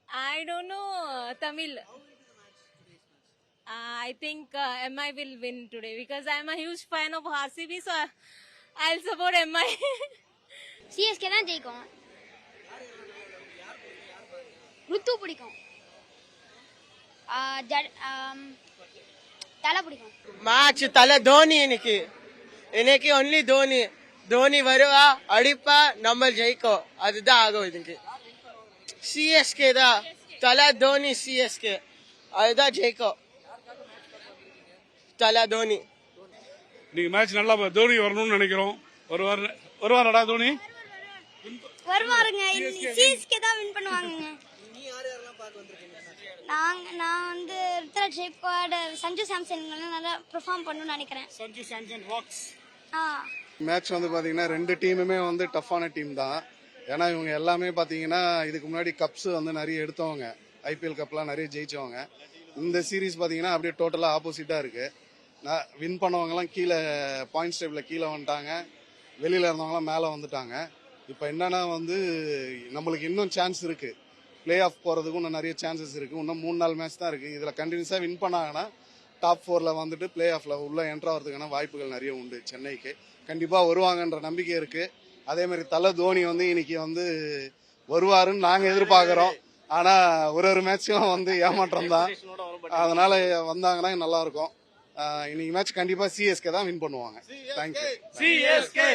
I don't know Tamil. I think MI will win today because I'm a huge fan of RCB, so I'll support MI. CSK தான் ஜெயிக்கும். ருத்து பிடிக்கும். தலை பிடிக்கும். Match தலை தோனி இன்னைக்கு ஒன்லி தோனி வருவா அடிப்பா நம்ம ஜெயிக்கும் அதுதான் ஆகும் இதுக்கு. சிஎஸ்கே தான் தலை தோனி சிஎஸ்கே அதுதான் ஜெயிக்கும். தலை தோனி இன்னைக்கு மேட்ச் நல்லா தோனி வரணும்னு நினைக்கிறோம். வருவாரடா தோனி வருவாருங்க. சிஎஸ்கே தான் வின் பண்ணுவாங்க. நான் வந்து ருத்ராஜ் ஜெய்க்வாட், சஞ்சு சாம்சன் நல்லா பெர்ஃபார்ம் பண்ணணும்னு நினைக்கிறேன். சஞ்சு சாம்சன் ராக்ஸ். மேட்ச் வந்து பாத்தீங்கன்னா ரெண்டு டீமுமே வந்து டஃப்பான டீம் தான். ஏன்னா இவங்க எல்லாமே பாத்தீங்கன்னா இதுக்கு முன்னாடி கப்ஸ் வந்து நிறைய எடுத்தவங்க, ஐபிஎல் கப்லாம் நிறைய ஜெயிச்சவங்க. இந்த சீரீஸ் பாத்தீங்கன்னா அப்படியே டோட்டலா ஆப்போசிட்டா இருக்கு. வின் பண்ணவங்கலாம் கீழே பாயிண்ட்ஸ் டேபிள்ல கீழே வந்துட்டாங்க, வெளியில இருந்தவங்களாம் மேலே வந்துட்டாங்க. இப்போ என்னன்னா வந்து நம்மளுக்கு இன்னும் சான்ஸ் இருக்கு, பிளே ஆஃப் போறதுக்கு இன்னும் நிறைய சான்சஸ் இருக்கு. இன்னும் 3-4 மேட்ச் தான் இருக்கு. இதுல கண்டினியூஸா வின் பண்ணாங்கன்னா டாப் 4ல வந்துட்டு பிளே ஆஃப்ல உள்ள என்ட்ரு ஆகிறதுக்கான வாய்ப்புகள் நிறைய உண்டு. சென்னைக்கு கண்டிப்பா வருவாங்கன்ற நம்பிக்கை இருக்கு. அதே மாதிரி தலை தோனி வந்து இன்னைக்கு வந்து வருவாருன்னு நாங்க எதிர்பார்க்கிறோம். ஆனா ஒரு மேட்சும் வந்து ஏமாற்றம் தான். அதனால வந்தாங்கன்னா நல்லா இருக்கும். இன்னைக்கு மேட்ச் கண்டிப்பா சிஎஸ்கே தான் வின் பண்ணுவாங்க. தேங்க்யூ. சிஎஸ்கே.